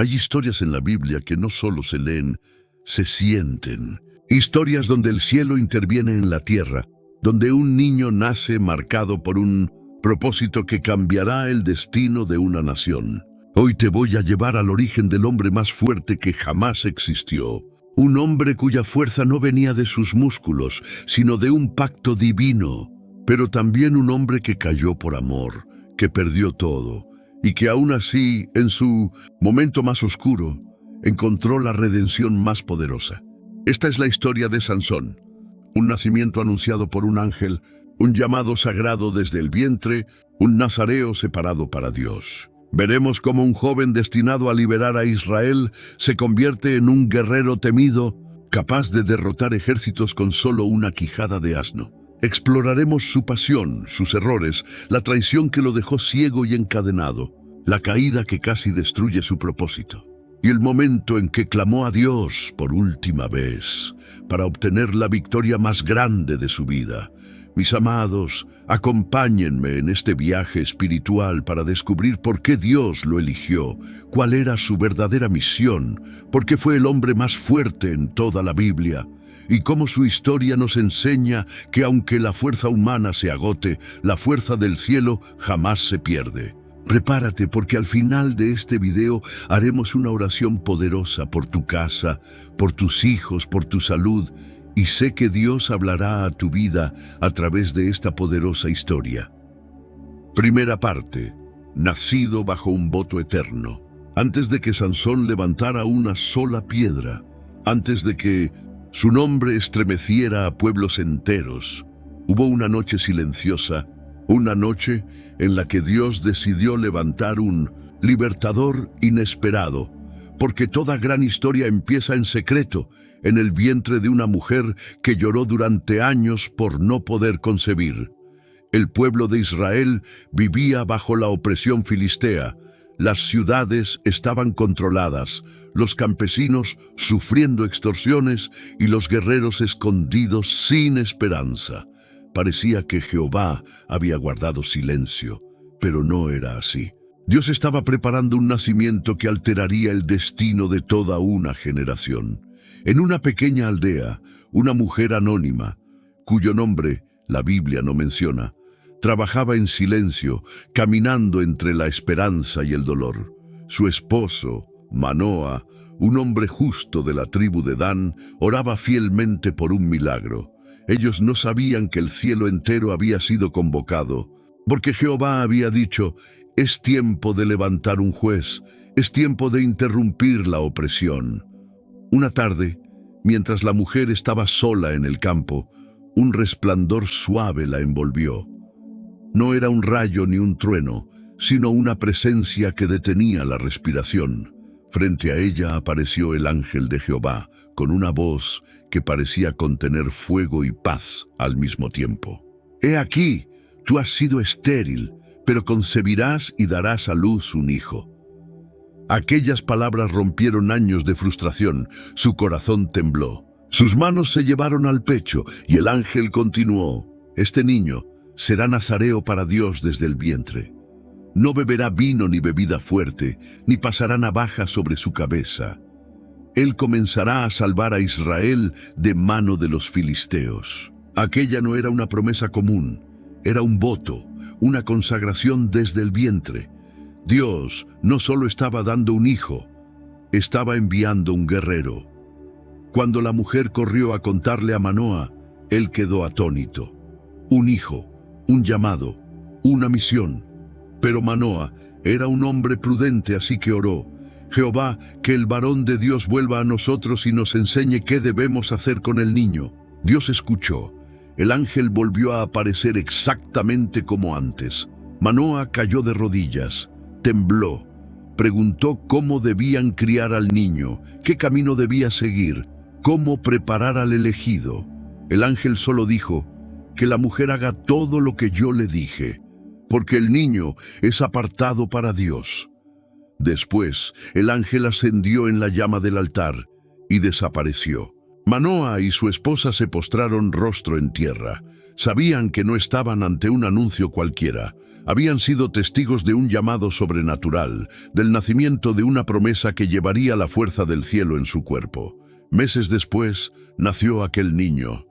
Hay historias en la Biblia que no solo se leen, se sienten. Historias donde el cielo interviene en la tierra, donde un niño nace marcado por un propósito que cambiará el destino de una nación. Hoy te voy a llevar al origen del hombre más fuerte que jamás existió. Un hombre cuya fuerza no venía de sus músculos, sino de un pacto divino. Pero también un hombre que cayó por amor, que perdió todo, y que aún así, en su momento más oscuro, encontró la redención más poderosa. Esta es la historia de Sansón, un nacimiento anunciado por un ángel, un llamado sagrado desde el vientre, un nazareo separado para Dios. Veremos cómo un joven destinado a liberar a Israel se convierte en un guerrero temido, capaz de derrotar ejércitos con solo una quijada de asno. Exploraremos su pasión, sus errores, la traición que lo dejó ciego y encadenado, la caída que casi destruye su propósito, y el momento en que clamó a Dios por última vez para obtener la victoria más grande de su vida. Mis amados, acompáñenme en este viaje espiritual para descubrir por qué Dios lo eligió, cuál era su verdadera misión, por qué fue el hombre más fuerte en toda la Biblia, y cómo su historia nos enseña que aunque la fuerza humana se agote, la fuerza del cielo jamás se pierde. Prepárate porque al final de este video haremos una oración poderosa por tu casa, por tus hijos, por tu salud, y sé que Dios hablará a tu vida a través de esta poderosa historia. Primera parte. Nacido bajo un voto eterno. Antes de que Sansón levantara una sola piedra, antes de que su nombre estremeciera a pueblos enteros, hubo una noche silenciosa, una noche en la que Dios decidió levantar un libertador inesperado, porque toda gran historia empieza en secreto, en el vientre de una mujer que lloró durante años por no poder concebir. El pueblo de Israel vivía bajo la opresión filistea. Las ciudades estaban controladas, los campesinos sufriendo extorsiones y los guerreros escondidos sin esperanza. Parecía que Jehová había guardado silencio, pero no era así. Dios estaba preparando un nacimiento que alteraría el destino de toda una generación. En una pequeña aldea, una mujer anónima, cuyo nombre la Biblia no menciona, trabajaba en silencio, caminando entre la esperanza y el dolor. Su esposo, Manoa, un hombre justo de la tribu de Dan, oraba fielmente por un milagro. Ellos no sabían que el cielo entero había sido convocado, porque Jehová había dicho: es tiempo de levantar un juez, es tiempo de interrumpir la opresión. Una tarde, mientras la mujer estaba sola en el campo, un resplandor suave la envolvió. No era un rayo ni un trueno, sino una presencia que detenía la respiración. Frente a ella apareció el ángel de Jehová, con una voz que parecía contener fuego y paz al mismo tiempo. «He aquí, tú has sido estéril, pero concebirás y darás a luz un hijo». Aquellas palabras rompieron años de frustración. Su corazón tembló. Sus manos se llevaron al pecho y el ángel continuó: «Este niño será nazareo para Dios desde el vientre. No beberá vino ni bebida fuerte, ni pasará navaja sobre su cabeza. Él comenzará a salvar a Israel de mano de los filisteos». Aquella no era una promesa común, era un voto, una consagración desde el vientre. Dios no solo estaba dando un hijo, estaba enviando un guerrero. Cuando la mujer corrió a contarle a Manoa, él quedó atónito. Un hijo, un llamado, una misión. Pero Manoa era un hombre prudente, así que oró: «Jehová, que el varón de Dios vuelva a nosotros y nos enseñe qué debemos hacer con el niño». Dios escuchó. El ángel volvió a aparecer exactamente como antes. Manoa cayó de rodillas, tembló, preguntó cómo debían criar al niño, qué camino debía seguir, cómo preparar al elegido. El ángel solo dijo: «Que la mujer haga todo lo que yo le dije, porque el niño es apartado para Dios». Después, el ángel ascendió en la llama del altar y desapareció. Manoa y su esposa se postraron rostro en tierra. Sabían que no estaban ante un anuncio cualquiera. Habían sido testigos de un llamado sobrenatural, del nacimiento de una promesa que llevaría la fuerza del cielo en su cuerpo. Meses después, nació aquel niño.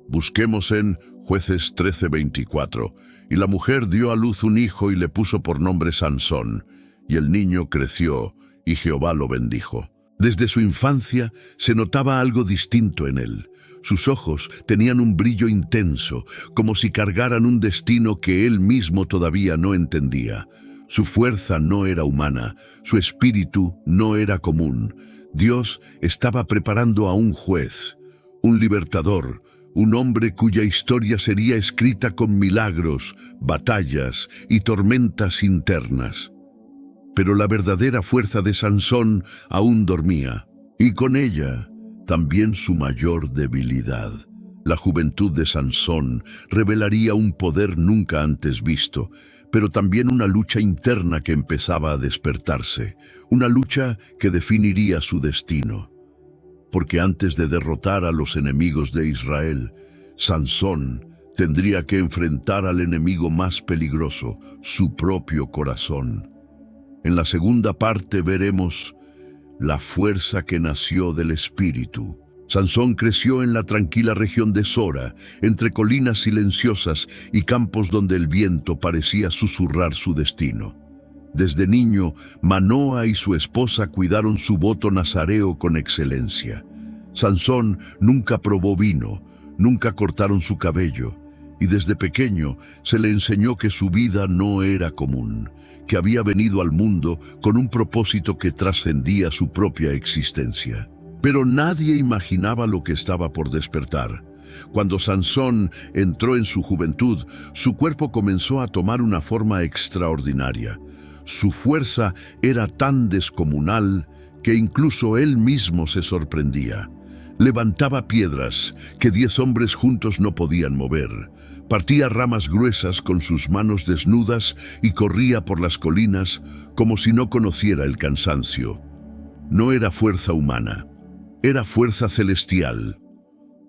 Busquemos en Jueces 13:24. Y la mujer dio a luz un hijo y le puso por nombre Sansón. Y el niño creció, y Jehová lo bendijo. Desde su infancia se notaba algo distinto en él. Sus ojos tenían un brillo intenso, como si cargaran un destino que él mismo todavía no entendía. Su fuerza no era humana, su espíritu no era común. Dios estaba preparando a un juez, un libertador, un hombre cuya historia sería escrita con milagros, batallas y tormentas internas. Pero la verdadera fuerza de Sansón aún dormía, y con ella también su mayor debilidad. La juventud de Sansón revelaría un poder nunca antes visto, pero también una lucha interna que empezaba a despertarse, una lucha que definiría su destino. Porque antes de derrotar a los enemigos de Israel, Sansón tendría que enfrentar al enemigo más peligroso, su propio corazón. En la segunda parte veremos la fuerza que nació del espíritu. Sansón creció en la tranquila región de Sora, entre colinas silenciosas y campos donde el viento parecía susurrar su destino. Desde niño, Manoa y su esposa cuidaron su voto nazareo con excelencia. Sansón nunca probó vino, nunca cortaron su cabello, y desde pequeño se le enseñó que su vida no era común, que había venido al mundo con un propósito que trascendía su propia existencia. Pero nadie imaginaba lo que estaba por despertar. Cuando Sansón entró en su juventud, su cuerpo comenzó a tomar una forma extraordinaria. Su fuerza era tan descomunal que incluso él mismo se sorprendía. Levantaba piedras que 10 hombres juntos no podían mover. Partía ramas gruesas con sus manos desnudas y corría por las colinas como si no conociera el cansancio. No era fuerza humana, era fuerza celestial.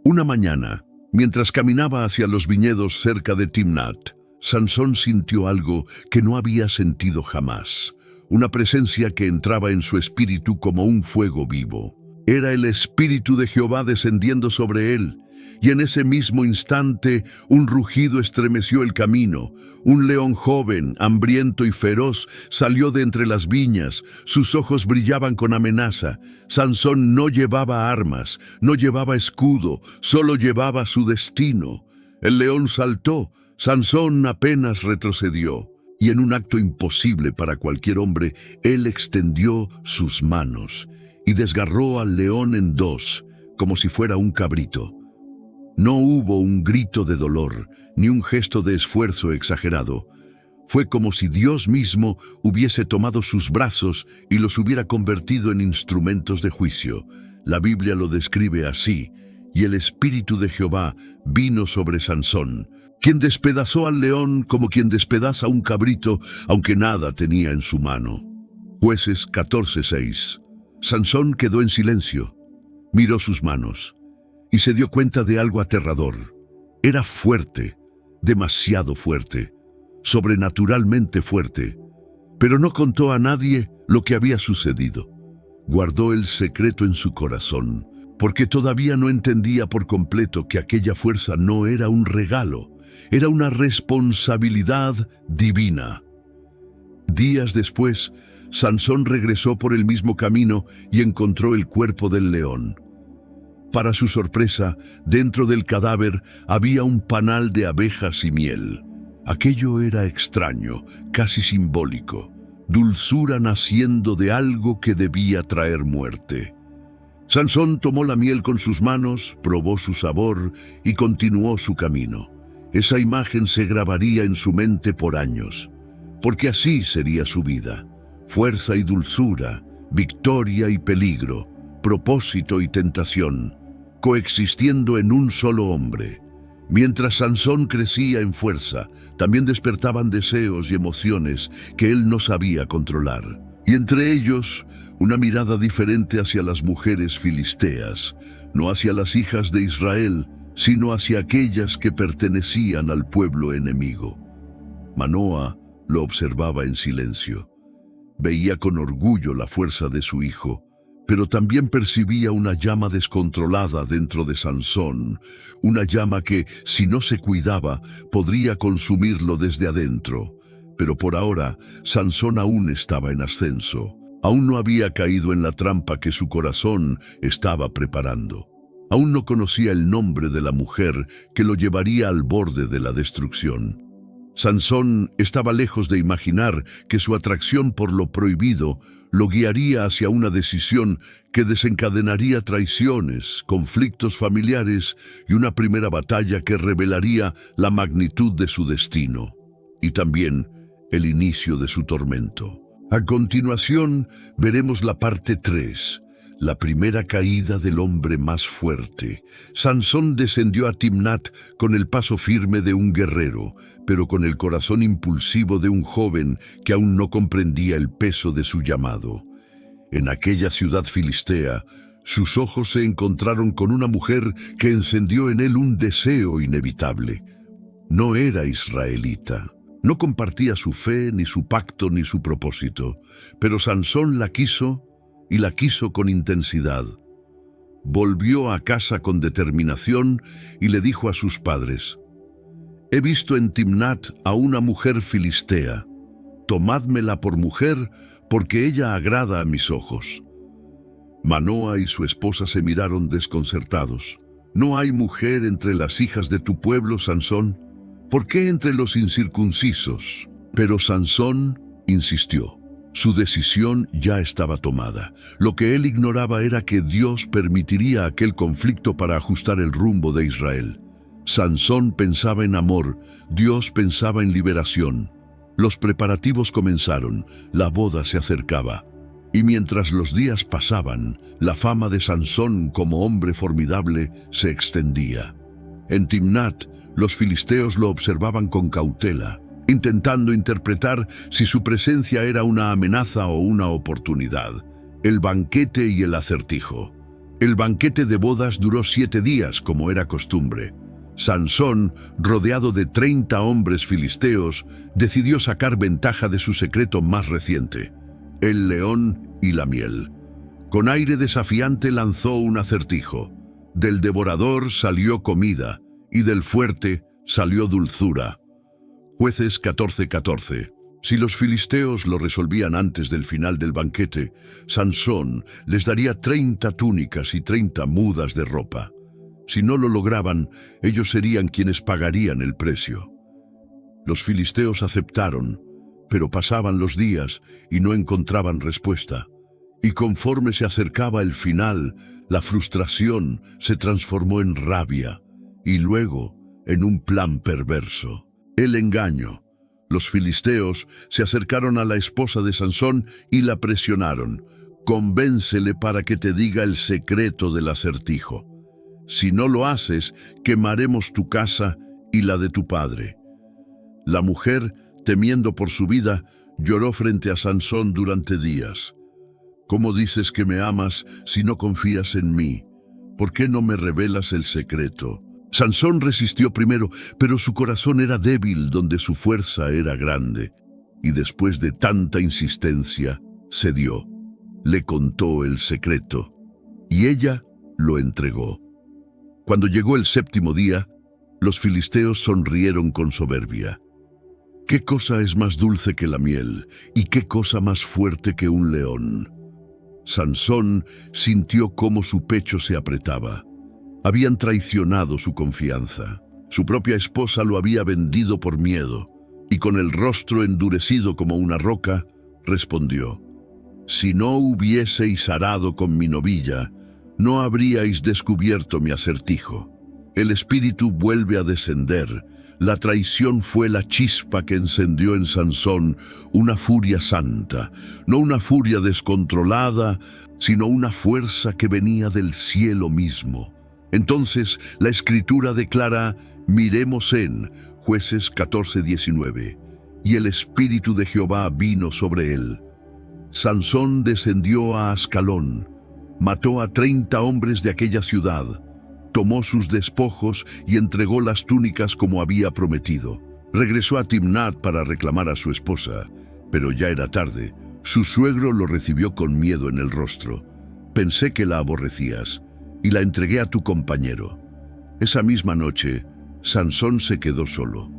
Una mañana, mientras caminaba hacia los viñedos cerca de Timnat, Sansón sintió algo que no había sentido jamás, una presencia que entraba en su espíritu como un fuego vivo. Era el espíritu de Jehová descendiendo sobre él, y en ese mismo instante un rugido estremeció el camino. Un león joven, hambriento y feroz salió de entre las viñas, sus ojos brillaban con amenaza. Sansón no llevaba armas, no llevaba escudo, solo llevaba su destino. El león saltó, Sansón apenas retrocedió, y en un acto imposible para cualquier hombre, él extendió sus manos y desgarró al león en dos, como si fuera un cabrito. No hubo un grito de dolor, ni un gesto de esfuerzo exagerado. Fue como si Dios mismo hubiese tomado sus brazos y los hubiera convertido en instrumentos de juicio. La Biblia lo describe así: y el Espíritu de Jehová vino sobre Sansón, quien despedazó al león como quien despedaza un cabrito, aunque nada tenía en su mano. Jueces 14:6. Sansón quedó en silencio, miró sus manos y se dio cuenta de algo aterrador. Era fuerte, demasiado fuerte, sobrenaturalmente fuerte, pero no contó a nadie lo que había sucedido. Guardó el secreto en su corazón, porque todavía no entendía por completo que aquella fuerza no era un regalo, era una responsabilidad divina. Días después, Sansón regresó por el mismo camino y encontró el cuerpo del león. Para su sorpresa, dentro del cadáver había un panal de abejas y miel. Aquello era extraño, casi simbólico, dulzura naciendo de algo que debía traer muerte. Sansón tomó la miel con sus manos, probó su sabor y continuó su camino. Esa imagen se grabaría en su mente por años, porque así sería su vida: fuerza y dulzura, victoria y peligro, propósito y tentación, coexistiendo en un solo hombre. Mientras Sansón crecía en fuerza, también despertaban deseos y emociones que él no sabía controlar. Y entre ellos, una mirada diferente hacia las mujeres filisteas, no hacia las hijas de Israel, sino hacia aquellas que pertenecían al pueblo enemigo. Manoa lo observaba en silencio. Veía con orgullo la fuerza de su hijo, pero también percibía una llama descontrolada dentro de Sansón, una llama que, si no se cuidaba, podría consumirlo desde adentro. Pero por ahora, Sansón aún estaba en ascenso. Aún no había caído en la trampa que su corazón estaba preparando. Aún no conocía el nombre de la mujer que lo llevaría al borde de la destrucción. Sansón estaba lejos de imaginar que su atracción por lo prohibido lo guiaría hacia una decisión que desencadenaría traiciones, conflictos familiares y una primera batalla que revelaría la magnitud de su destino y también el inicio de su tormento. A continuación, veremos la parte 3. La primera caída del hombre más fuerte. Sansón descendió a Timnat con el paso firme de un guerrero, pero con el corazón impulsivo de un joven que aún no comprendía el peso de su llamado. En aquella ciudad filistea, sus ojos se encontraron con una mujer que encendió en él un deseo inevitable. No era israelita. No compartía su fe, ni su pacto, ni su propósito, pero Sansón la quiso, y la quiso con intensidad. Volvió a casa con determinación y le dijo a sus padres: «He visto en Timnat a una mujer filistea. Tomádmela por mujer, porque ella agrada a mis ojos». Manoa y su esposa se miraron desconcertados. «¿No hay mujer entre las hijas de tu pueblo, Sansón? ¿Por qué entre los incircuncisos?» Pero Sansón insistió. Su decisión ya estaba tomada. Lo que él ignoraba era que Dios permitiría aquel conflicto para ajustar el rumbo de Israel. Sansón pensaba en amor, Dios pensaba en liberación. Los preparativos comenzaron, la boda se acercaba. Y mientras los días pasaban, la fama de Sansón como hombre formidable se extendía. En Timnat, los filisteos lo observaban con cautela, intentando interpretar si su presencia era una amenaza o una oportunidad. El banquete y el acertijo. El banquete de bodas duró 7 días, como era costumbre. Sansón, rodeado de 30 hombres filisteos, decidió sacar ventaja de su secreto más reciente: el león y la miel. Con aire desafiante lanzó un acertijo. Del devorador salió comida, y del fuerte salió dulzura. Jueces 14:14. Si los filisteos lo resolvían antes del final del banquete, Sansón les daría 30 túnicas y 30 mudas de ropa. Si no lo lograban, ellos serían quienes pagarían el precio. Los filisteos aceptaron, pero pasaban los días y no encontraban respuesta. Y conforme se acercaba el final, la frustración se transformó en rabia y luego en un plan perverso. El engaño. Los filisteos se acercaron a la esposa de Sansón y la presionaron. «Convéncele para que te diga el secreto del acertijo. Si no lo haces, quemaremos tu casa y la de tu padre». La mujer, temiendo por su vida, lloró frente a Sansón durante días. «¿Cómo dices que me amas si no confías en mí? ¿Por qué no me revelas el secreto?» Sansón resistió primero, pero su corazón era débil donde su fuerza era grande. Y después de tanta insistencia, cedió. Le contó el secreto, y ella lo entregó. Cuando llegó el 7º día, los filisteos sonrieron con soberbia. «¿Qué cosa es más dulce que la miel? ¿Y qué cosa más fuerte que un león?» Sansón sintió cómo su pecho se apretaba. Habían traicionado su confianza. Su propia esposa lo había vendido por miedo, y con el rostro endurecido como una roca, respondió: «Si no hubieseis arado con mi novilla, no habríais descubierto mi acertijo». El espíritu vuelve a descender. La traición fue la chispa que encendió en Sansón una furia santa, no una furia descontrolada, sino una fuerza que venía del cielo mismo. Entonces la Escritura declara: «Miremos en Jueces 14:19, y el Espíritu de Jehová vino sobre él». Sansón descendió a Ascalón, mató a 30 hombres de aquella ciudad, tomó sus despojos y entregó las túnicas como había prometido. Regresó a Timnat para reclamar a su esposa, pero ya era tarde. Su suegro lo recibió con miedo en el rostro. Pensé que la aborrecías y la entregué a tu compañero. Esa misma noche, Sansón se quedó solo,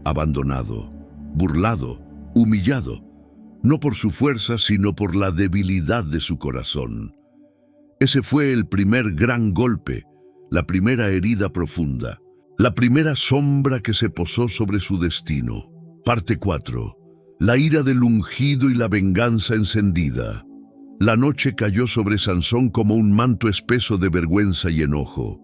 abandonado, burlado, humillado, no por su fuerza, sino por la debilidad de su corazón. Ese fue el primer gran golpe, la primera herida profunda, la primera sombra que se posó sobre su destino. Parte 4. La ira del ungido y la venganza encendida. La noche cayó sobre Sansón como un manto espeso de vergüenza y enojo.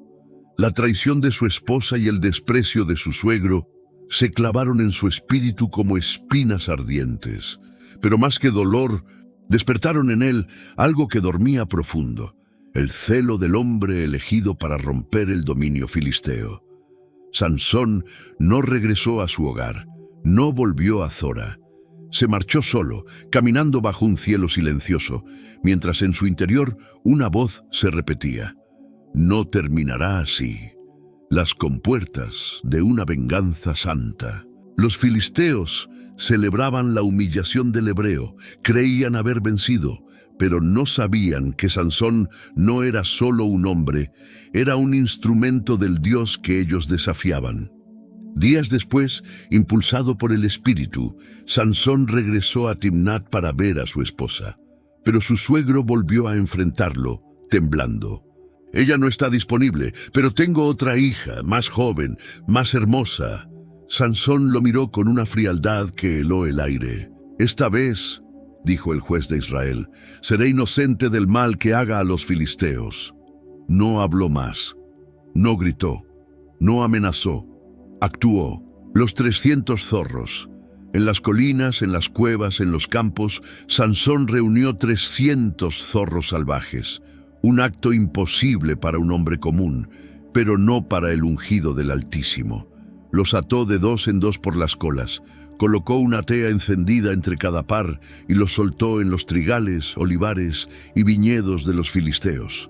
La traición de su esposa y el desprecio de su suegro se clavaron en su espíritu como espinas ardientes. Pero más que dolor, despertaron en él algo que dormía profundo, el celo del hombre elegido para romper el dominio filisteo. Sansón no regresó a su hogar, no volvió a Zora. Se marchó solo, caminando bajo un cielo silencioso, mientras en su interior una voz se repetía: no terminará así. Las compuertas de una venganza santa. Los filisteos celebraban la humillación del hebreo, creían haber vencido, pero no sabían que Sansón no era solo un hombre, era un instrumento del Dios que ellos desafiaban. Días después, impulsado por el espíritu, Sansón regresó a Timnat para ver a su esposa. Pero su suegro volvió a enfrentarlo, temblando. Ella no está disponible, pero tengo otra hija, más joven, más hermosa. Sansón lo miró con una frialdad que heló el aire. Esta vez, dijo el juez de Israel, seré inocente del mal que haga a los filisteos. No habló más, no gritó, no amenazó. Actuó. Los 300 zorros. En las colinas, en las cuevas, en los campos, Sansón reunió 300 zorros salvajes. Un acto imposible para un hombre común, pero no para el ungido del Altísimo. Los ató de 2 en 2 por las colas, colocó una tea encendida entre cada par y los soltó en los trigales, olivares y viñedos de los filisteos.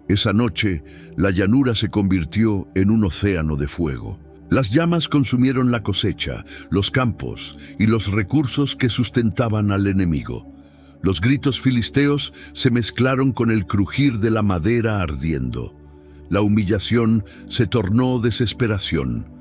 Esa noche, la llanura se convirtió en un océano de fuego. Las llamas consumieron la cosecha, los campos y los recursos que sustentaban al enemigo. Los gritos filisteos se mezclaron con el crujir de la madera ardiendo. La humillación se tornó desesperación.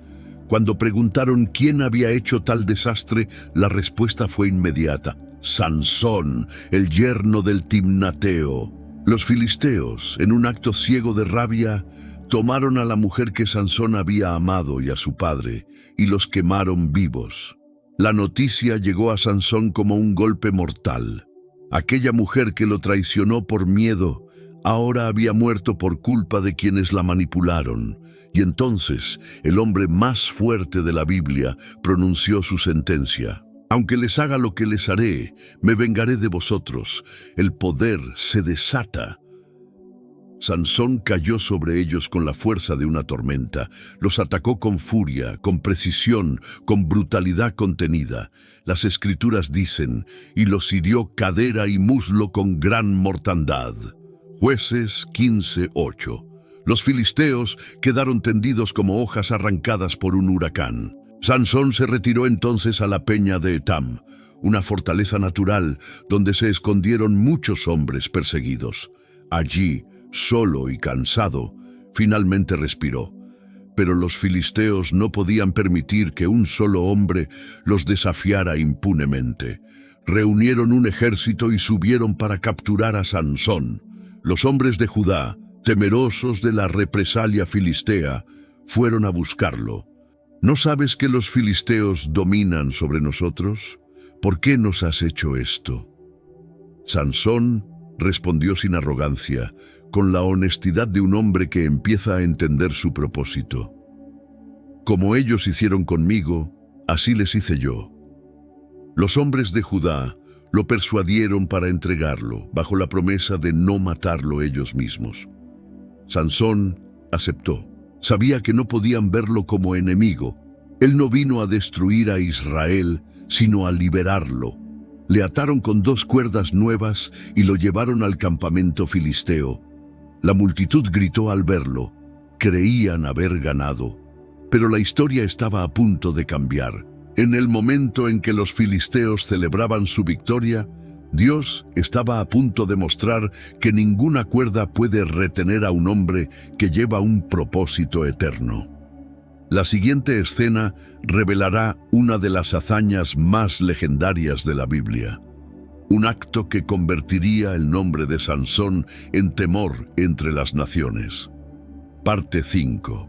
Cuando preguntaron quién había hecho tal desastre, la respuesta fue inmediata: Sansón, el yerno del timnateo. Los filisteos, en un acto ciego de rabia, tomaron a la mujer que Sansón había amado y a su padre, y los quemaron vivos. La noticia llegó a Sansón como un golpe mortal. Aquella mujer que lo traicionó por miedo, ahora había muerto por culpa de quienes la manipularon. Y entonces, el hombre más fuerte de la Biblia pronunció su sentencia: aunque les haga lo que les haré, me vengaré de vosotros. El poder se desata. Sansón cayó sobre ellos con la fuerza de una tormenta. Los atacó con furia, con precisión, con brutalidad contenida. Las Escrituras dicen: y los hirió cadera y muslo con gran mortandad. Jueces 15:8. Los filisteos quedaron tendidos como hojas arrancadas por un huracán. Sansón se retiró entonces a la peña de Etam, una fortaleza natural donde se escondieron muchos hombres perseguidos. Allí, solo y cansado, finalmente respiró. Pero los filisteos no podían permitir que un solo hombre los desafiara impunemente. Reunieron un ejército y subieron para capturar a Sansón. Los hombres de Judá, temerosos de la represalia filistea, fueron a buscarlo. ¿No sabes que los filisteos dominan sobre nosotros? ¿Por qué nos has hecho esto? Sansón respondió sin arrogancia, con la honestidad de un hombre que empieza a entender su propósito. Como ellos hicieron conmigo, así les hice yo. Los hombres de Judá lo persuadieron para entregarlo, bajo la promesa de no matarlo ellos mismos. Sansón aceptó. Sabía que no podían verlo como enemigo. Él no vino a destruir a Israel, sino a liberarlo. Le ataron con 2 cuerdas nuevas y lo llevaron al campamento filisteo. La multitud gritó al verlo: creían haber ganado. Pero la historia estaba a punto de cambiar. En el momento en que los filisteos celebraban su victoria, Dios estaba a punto de mostrar que ninguna cuerda puede retener a un hombre que lleva un propósito eterno. La siguiente escena revelará una de las hazañas más legendarias de la Biblia. Un acto que convertiría el nombre de Sansón en temor entre las naciones. Parte 5.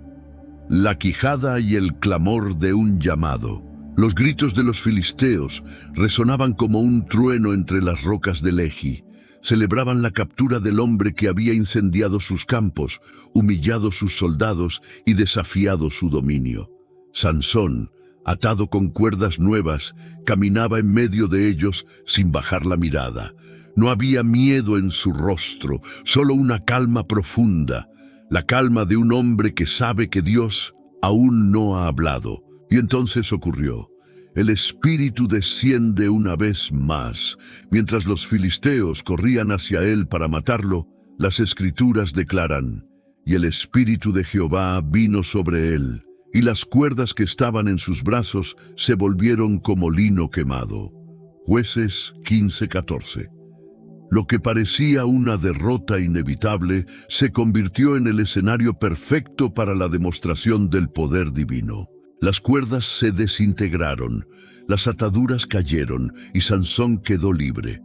La quijada y el clamor de un llamado. Los gritos de los filisteos resonaban como un trueno entre las rocas de Lehi. Celebraban la captura del hombre que había incendiado sus campos, humillado sus soldados y desafiado su dominio. Sansón, atado con cuerdas nuevas, caminaba en medio de ellos sin bajar la mirada. No había miedo en su rostro, solo una calma profunda, la calma de un hombre que sabe que Dios aún no ha hablado. Y entonces ocurrió. El espíritu desciende una vez más. Mientras los filisteos corrían hacia él para matarlo, las escrituras declaran: y el espíritu de Jehová vino sobre él, y las cuerdas que estaban en sus brazos se volvieron como lino quemado. Jueces 15:14. Lo que parecía una derrota inevitable se convirtió en el escenario perfecto para la demostración del poder divino. Las cuerdas se desintegraron, las ataduras cayeron y Sansón quedó libre.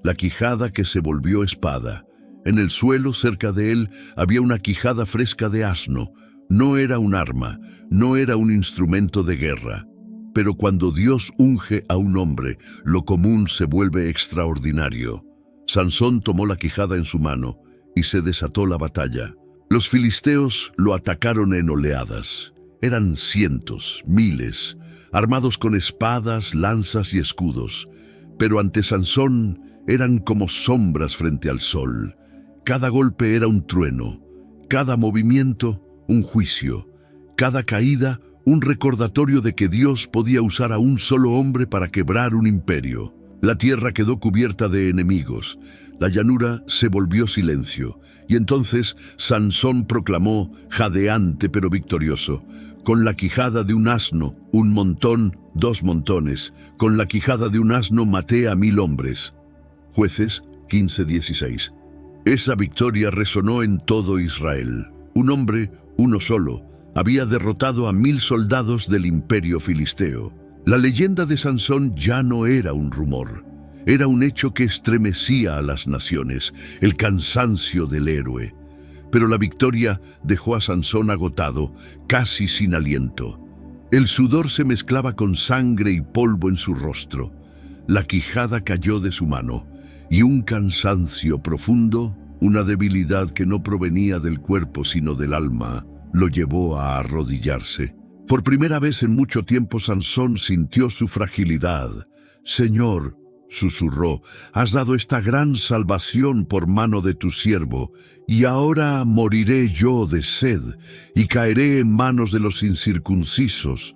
La quijada que se volvió espada. En el suelo cerca de él había una quijada fresca de asno. No era un arma, no era un instrumento de guerra. Pero cuando Dios unge a un hombre, lo común se vuelve extraordinario. Sansón tomó la quijada en su mano y se desató la batalla. Los filisteos lo atacaron en oleadas. Eran cientos, miles, armados con espadas, lanzas y escudos. Pero ante Sansón eran como sombras frente al sol. Cada golpe era un trueno, cada movimiento un juicio, cada caída un recordatorio de que Dios podía usar a un solo hombre para quebrar un imperio. La tierra quedó cubierta de enemigos, la llanura se volvió silencio, y entonces Sansón proclamó, jadeante pero victorioso: con la quijada de un asno, un montón, 2 montones, con la quijada de un asno maté a 1000 hombres. Jueces 15:16. Esa victoria resonó en todo Israel. Un hombre, uno solo, había derrotado a 1000 soldados del imperio filisteo. La leyenda de Sansón ya no era un rumor. Era un hecho que estremecía a las naciones, el cansancio del héroe. Pero la victoria dejó a Sansón agotado, casi sin aliento. El sudor se mezclaba con sangre y polvo en su rostro. La quijada cayó de su mano, y un cansancio profundo, una debilidad que no provenía del cuerpo sino del alma, lo llevó a arrodillarse. Por primera vez en mucho tiempo Sansón sintió su fragilidad. «Señor», susurró, «has dado esta gran salvación por mano de tu siervo, y ahora moriré yo de sed, y caeré en manos de los incircuncisos».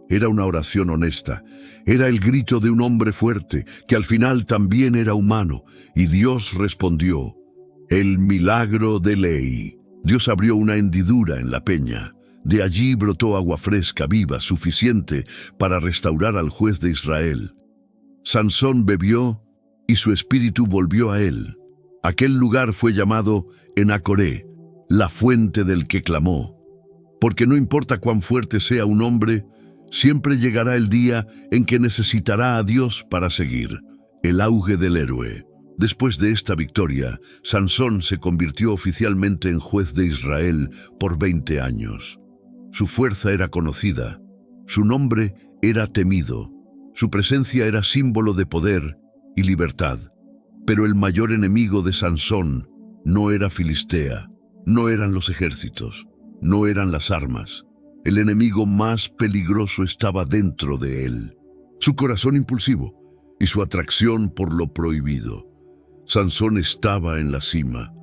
Era una oración honesta. Era el grito de un hombre fuerte, que al final también era humano, y Dios respondió. El milagro de Lehi. Dios abrió una hendidura en la peña. De allí brotó agua fresca, viva, suficiente para restaurar al juez de Israel. Sansón bebió y su espíritu volvió a él. Aquel lugar fue llamado Enacoré, la fuente del que clamó. Porque no importa cuán fuerte sea un hombre, siempre llegará el día en que necesitará a Dios para seguir. El auge del héroe. Después de esta victoria, Sansón se convirtió oficialmente en juez de Israel por 20 años. Su fuerza era conocida, su nombre era temido, su presencia era símbolo de poder y libertad. Pero el mayor enemigo de Sansón no era Filistea, no eran los ejércitos, no eran las armas. El enemigo más peligroso estaba dentro de él, su corazón impulsivo y su atracción por lo prohibido. Sansón estaba en la cima,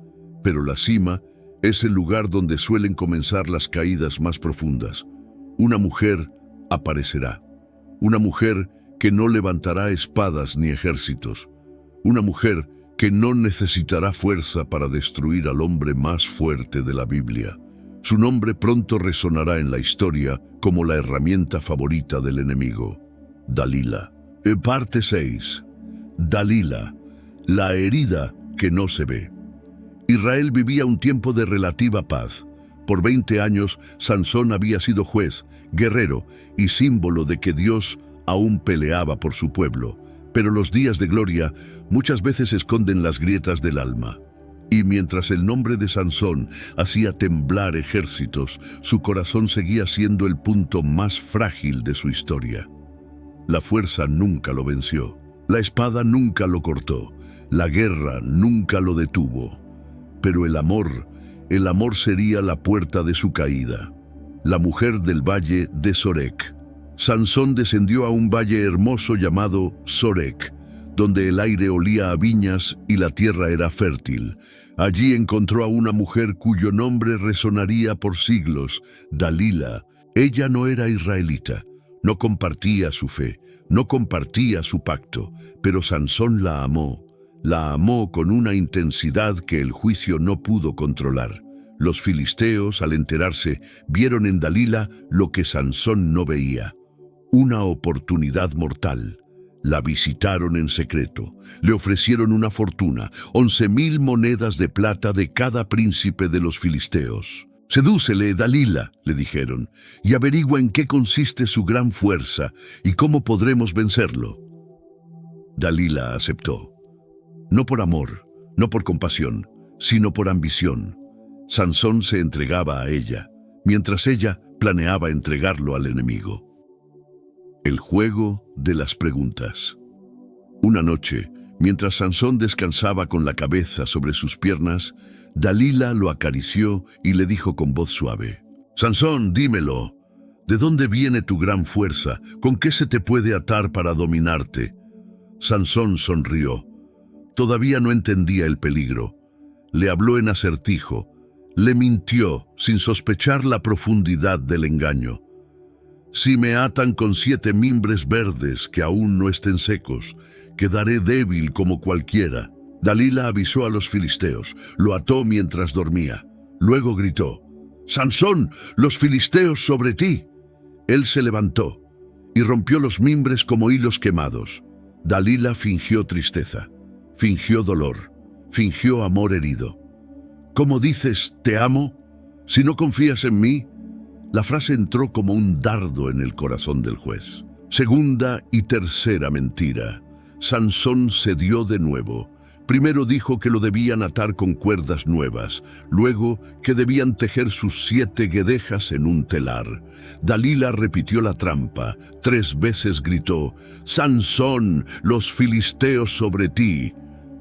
pero la cima es el lugar donde suelen comenzar las caídas más profundas. Una mujer aparecerá, una mujer que no levantará espadas ni ejércitos, una mujer que no necesitará fuerza para destruir al hombre más fuerte de la Biblia. Su nombre pronto resonará en la historia como la herramienta favorita del enemigo. Dalila. Parte 6. Dalila, la herida que no se ve. Israel vivía un tiempo de relativa paz. Por 20 años, Sansón había sido juez, guerrero y símbolo de que Dios aún peleaba por su pueblo. Pero los días de gloria muchas veces esconden las grietas del alma. Y mientras el nombre de Sansón hacía temblar ejércitos, su corazón seguía siendo el punto más frágil de su historia. La fuerza nunca lo venció, la espada nunca lo cortó, la guerra nunca lo detuvo. Pero el amor sería la puerta de su caída. La mujer del valle de Sorek. Sansón descendió a un valle hermoso llamado Sorek, donde el aire olía a viñas y la tierra era fértil. Allí encontró a una mujer cuyo nombre resonaría por siglos, Dalila. Ella no era israelita, no compartía su fe, no compartía su pacto, pero Sansón la amó con una intensidad que el juicio no pudo controlar. Los filisteos, al enterarse, vieron en Dalila lo que Sansón no veía, una oportunidad mortal. La visitaron en secreto, le ofrecieron una fortuna, 11,000 monedas de plata de cada príncipe de los filisteos. «Sedúcele, Dalila», le dijeron, «y averigua en qué consiste su gran fuerza y cómo podremos vencerlo». Dalila aceptó. No por amor, no por compasión, sino por ambición. Sansón se entregaba a ella, mientras ella planeaba entregarlo al enemigo. El juego de las preguntas. Una noche, mientras Sansón descansaba con la cabeza sobre sus piernas, Dalila lo acarició y le dijo con voz suave: «Sansón, dímelo, ¿de dónde viene tu gran fuerza? ¿Con qué se te puede atar para dominarte?» Sansón sonrió. Todavía no entendía el peligro. Le habló en acertijo. Le mintió sin sospechar la profundidad del engaño. «Si me atan con 7 mimbres verdes que aún no estén secos, quedaré débil como cualquiera». Dalila avisó a los filisteos, lo ató mientras dormía. Luego gritó: «Sansón, los filisteos sobre ti». Él se levantó y rompió los mimbres como hilos quemados. Dalila fingió tristeza, fingió dolor, fingió amor herido. «¿Cómo dices, te amo? Si no confías en mí». La frase entró como un dardo en el corazón del juez. Segunda y tercera mentira. Sansón cedió de nuevo. Primero dijo que lo debían atar con cuerdas nuevas, luego que debían tejer sus 7 guedejas en un telar. Dalila repitió la trampa. 3 veces gritó: «Sansón, los filisteos sobre ti».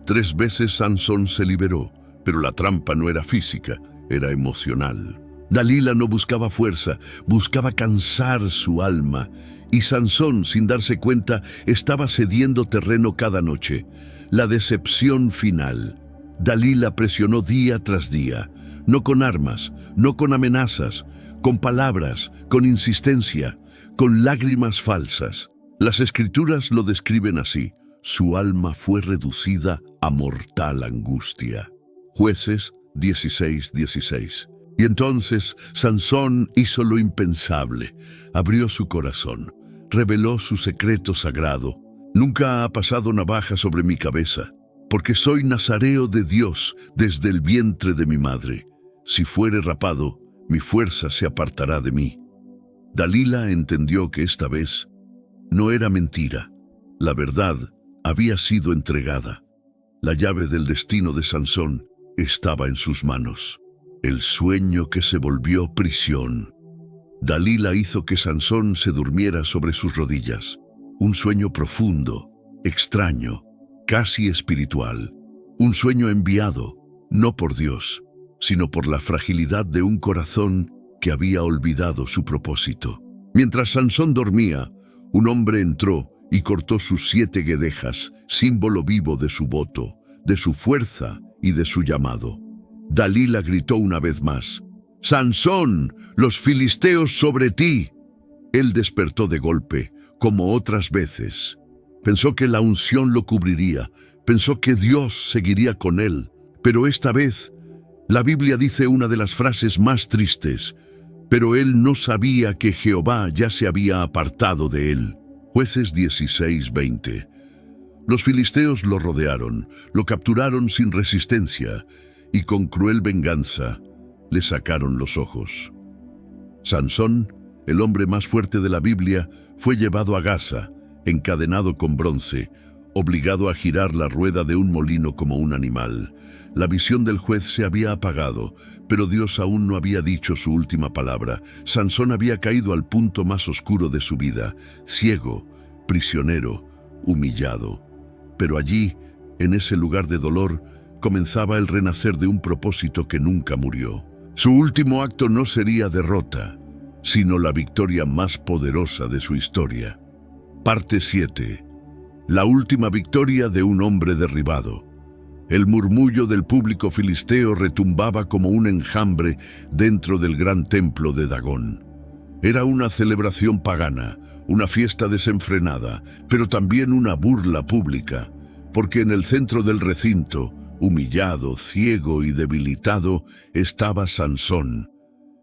3 veces Sansón se liberó, pero la trampa no era física, era emocional. Dalila no buscaba fuerza, buscaba cansar su alma, y Sansón, sin darse cuenta, estaba cediendo terreno cada noche. La decepción final. Dalila presionó día tras día, no con armas, no con amenazas, con palabras, con insistencia, con lágrimas falsas. Las escrituras lo describen así: su alma fue reducida a mortal angustia. Jueces 16:16. Y entonces Sansón hizo lo impensable, abrió su corazón, reveló su secreto sagrado. «Nunca ha pasado navaja sobre mi cabeza, porque soy nazareo de Dios desde el vientre de mi madre. Si fuere rapado, mi fuerza se apartará de mí». Dalila entendió que esta vez no era mentira. La verdad había sido entregada. La llave del destino de Sansón estaba en sus manos. El sueño que se volvió prisión. Dalila hizo que Sansón se durmiera sobre sus rodillas. Un sueño profundo, extraño, casi espiritual. Un sueño enviado, no por Dios, sino por la fragilidad de un corazón que había olvidado su propósito. Mientras Sansón dormía, un hombre entró y cortó sus 7 guedejas, símbolo vivo de su voto, de su fuerza y de su llamado. Dalila gritó una vez más: «Sansón, los filisteos sobre ti». Él despertó de golpe, como otras veces. Pensó que la unción lo cubriría, pensó que Dios seguiría con él, pero esta vez La Biblia dice una de las frases más tristes: pero él no sabía que Jehová ya se había apartado de él. Jueces 16:20. Los filisteos lo rodearon, lo capturaron sin resistencia y con cruel venganza le sacaron los ojos. Sansón, el hombre más fuerte de la Biblia, fue llevado a Gaza, encadenado con bronce, obligado a girar la rueda de un molino como un animal. La visión del juez se había apagado, pero Dios aún no había dicho su última palabra. Sansón había caído al punto más oscuro de su vida, ciego, prisionero, humillado. Pero allí, en ese lugar de dolor, comenzaba el renacer de un propósito que nunca murió. Su último acto no sería derrota, sino la victoria más poderosa de su historia. Parte 7. La última victoria de un hombre derribado. El murmullo del público filisteo retumbaba como un enjambre dentro del gran templo de Dagón. Era una celebración pagana, una fiesta desenfrenada, pero también una burla pública, porque en el centro del recinto, humillado, ciego y debilitado, estaba Sansón,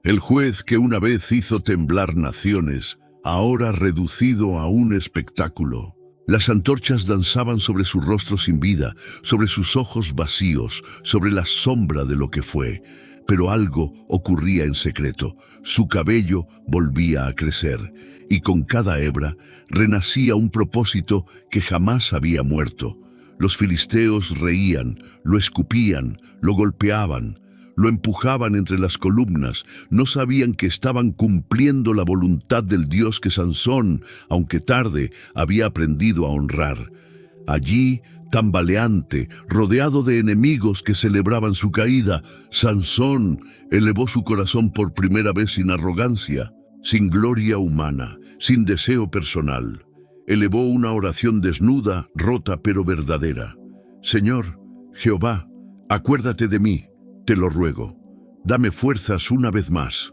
el juez que una vez hizo temblar naciones, ahora reducido a un espectáculo. Las antorchas danzaban sobre su rostro sin vida, sobre sus ojos vacíos, sobre la sombra de lo que fue. Pero algo ocurría en secreto. Su cabello volvía a crecer, y con cada hebra renacía un propósito que jamás había muerto. Los filisteos reían, lo escupían, lo golpeaban, lo empujaban entre las columnas. No sabían que estaban cumpliendo la voluntad del Dios que Sansón, aunque tarde, había aprendido a honrar. Allí, tambaleante, rodeado de enemigos que celebraban su caída, Sansón elevó su corazón por primera vez sin arrogancia, sin gloria humana, sin deseo personal. Elevó una oración desnuda, rota pero verdadera. Señor, Jehová, acuérdate de mí, te lo ruego. Dame fuerzas una vez más.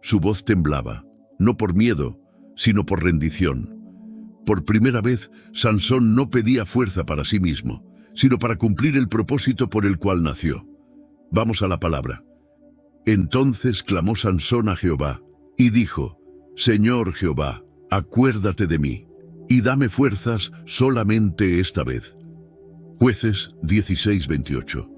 Su voz temblaba, no por miedo, sino por rendición. Por primera vez, Sansón no pedía fuerza para sí mismo, sino para cumplir el propósito por el cual nació. Vamos a la palabra. Entonces clamó Sansón a Jehová, y dijo: Señor Jehová, acuérdate de mí, y dame fuerzas solamente esta vez. Jueces 16:28.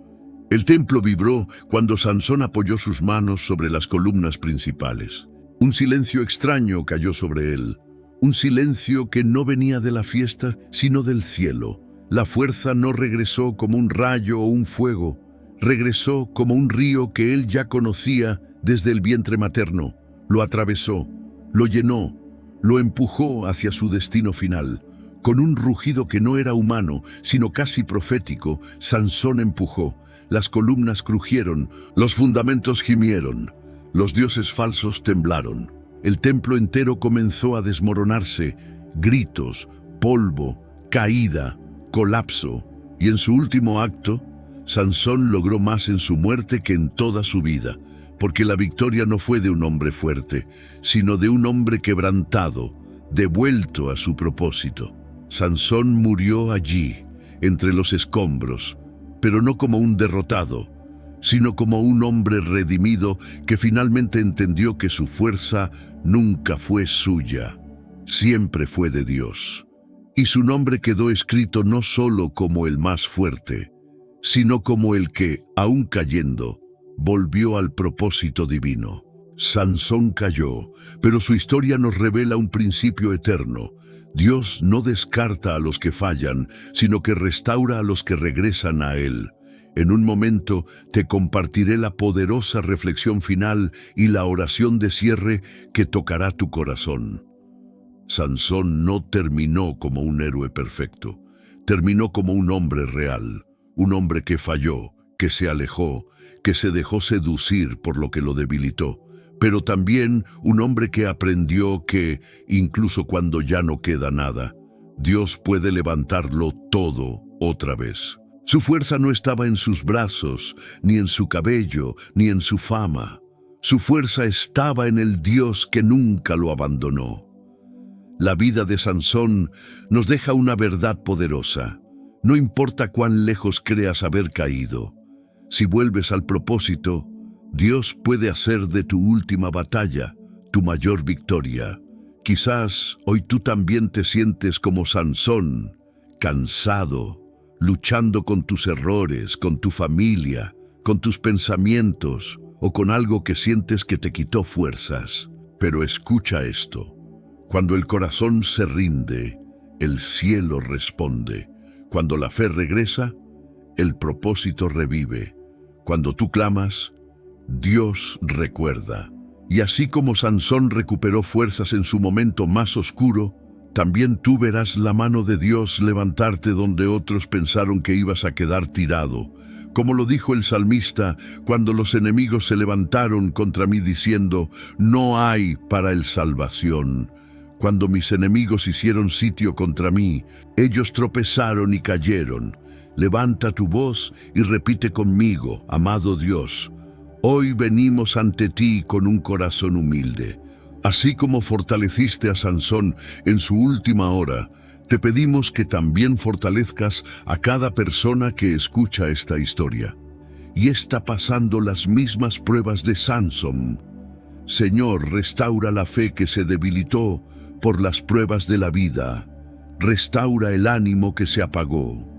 El templo vibró cuando Sansón apoyó sus manos sobre las columnas principales. Un silencio extraño cayó sobre él, un silencio que no venía de la fiesta, sino del cielo. La fuerza no regresó como un rayo o un fuego, regresó como un río que él ya conocía desde el vientre materno. Lo atravesó, lo llenó, lo empujó hacia su destino final. Con un rugido que no era humano, sino casi profético, Sansón empujó. Las columnas crujieron, los fundamentos gimieron, los dioses falsos temblaron. El templo entero comenzó a desmoronarse, gritos, polvo, caída, colapso. Y en su último acto, Sansón logró más en su muerte que en toda su vida, porque la victoria no fue de un hombre fuerte, sino de un hombre quebrantado, devuelto a su propósito. Sansón murió allí, entre los escombros, pero no como un derrotado, sino como un hombre redimido que finalmente entendió que su fuerza nunca fue suya, siempre fue de Dios. Y su nombre quedó escrito no solo como el más fuerte, sino como el que, aún cayendo, volvió al propósito divino. Sansón cayó, pero su historia nos revela un principio eterno. Dios no descarta a los que fallan, sino que restaura a los que regresan a Él. En un momento te compartiré la poderosa reflexión final y la oración de cierre que tocará tu corazón. Sansón no terminó como un héroe perfecto, terminó como un hombre real, un hombre que falló, que se alejó, que se dejó seducir por lo que lo debilitó, pero también un hombre que aprendió que, incluso cuando ya no queda nada, Dios puede levantarlo todo otra vez. Su fuerza no estaba en sus brazos, ni en su cabello, ni en su fama. Su fuerza estaba en el Dios que nunca lo abandonó. La vida de Sansón nos deja una verdad poderosa. No importa cuán lejos creas haber caído, Si vuelves al propósito, Dios puede hacer de tu última batalla tu mayor victoria. Quizás hoy tú también te sientes como Sansón, cansado, luchando con tus errores, con tu familia, con tus pensamientos o con algo que sientes que te quitó fuerzas. Pero escucha esto. Cuando el corazón se rinde, el cielo responde. Cuando la fe regresa, el propósito revive. Cuando tú clamas, Dios recuerda. Y así como Sansón recuperó fuerzas en su momento más oscuro, también tú verás la mano de Dios levantarte donde otros pensaron que ibas a quedar tirado. Como lo dijo el salmista, cuando los enemigos se levantaron contra mí diciendo, no hay para él salvación. Cuando mis enemigos hicieron sitio contra mí, ellos tropezaron y cayeron. Levanta tu voz y repite conmigo, amado Dios, hoy venimos ante ti con un corazón humilde. Así como fortaleciste a Sansón en su última hora, te pedimos que también fortalezcas a cada persona que escucha esta historia y está pasando las mismas pruebas de Sansón. Señor, restaura la fe que se debilitó por las pruebas de la vida. Restaura el ánimo que se apagó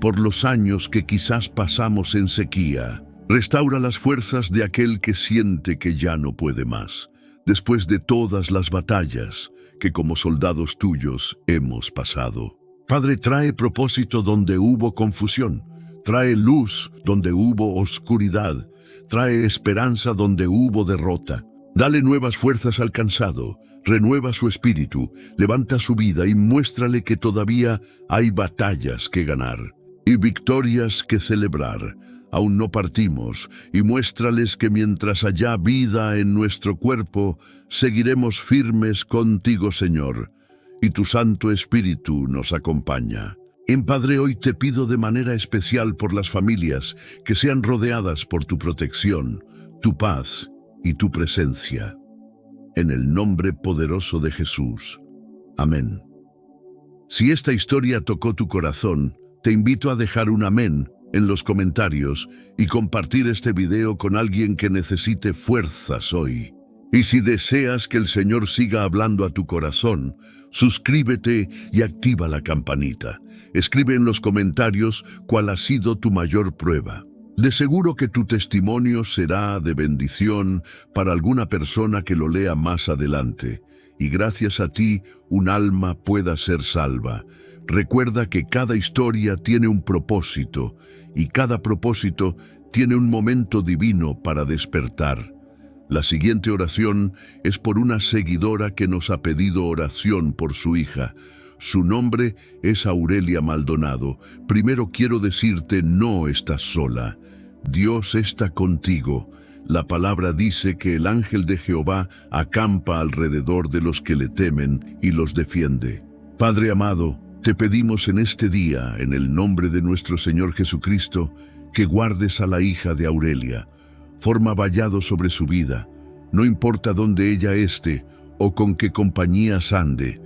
por los años que quizás pasamos en sequía. Restaura las fuerzas de aquel que siente que ya no puede más, después de todas las batallas que como soldados tuyos hemos pasado. Padre, trae propósito donde hubo confusión, trae luz donde hubo oscuridad, trae esperanza donde hubo derrota. Dale nuevas fuerzas al cansado, renueva su espíritu, levanta su vida y muéstrale que todavía hay batallas que ganar y victorias que celebrar. Aún no partimos, y muéstrales que mientras haya vida en nuestro cuerpo, seguiremos firmes contigo, Señor, y tu Santo Espíritu nos acompaña. Padre, hoy te pido de manera especial por las familias que sean rodeadas por tu protección, tu paz y tu presencia. En el nombre poderoso de Jesús. Amén. Si esta historia tocó tu corazón, te invito a dejar un amén en los comentarios y compartir este video con alguien que necesite fuerzas hoy. Y si deseas que el Señor siga hablando a tu corazón, suscríbete y activa la campanita. Escribe en los comentarios cuál ha sido tu mayor prueba. De seguro que tu testimonio será de bendición para alguna persona que lo lea más adelante, y gracias a ti un alma pueda ser salva. Recuerda que cada historia tiene un propósito, y cada propósito tiene un momento divino para despertar. La siguiente oración es por una seguidora que nos ha pedido oración por su hija. Su nombre es Aurelia Maldonado. Primero quiero decirte, no estás sola. Dios está contigo. La palabra dice que el ángel de Jehová acampa alrededor de los que le temen y los defiende. Padre amado, te pedimos en este día, en el nombre de nuestro Señor Jesucristo, que guardes a la hija de Aurelia. Forma vallado sobre su vida, no importa dónde ella esté o con qué compañías ande.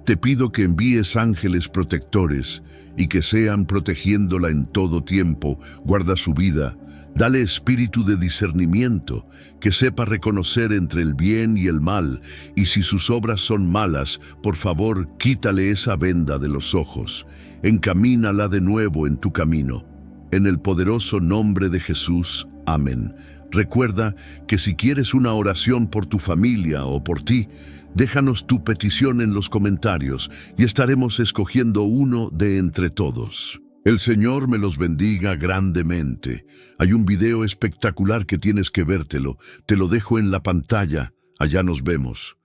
Te pido que envíes ángeles protectores y que sean protegiéndola en todo tiempo. Guarda su vida, dale espíritu de discernimiento, que sepa reconocer entre el bien y el mal, y si sus obras son malas, por favor, quítale esa venda de los ojos. Encamínala de nuevo en tu camino. En el poderoso nombre de Jesús. Amén. Recuerda que si quieres una oración por tu familia o por ti, déjanos tu petición en los comentarios y estaremos escogiendo uno de entre todos. El Señor me los bendiga grandemente. Hay un video espectacular que tienes que vértelo. Te lo dejo en la pantalla. Allá nos vemos.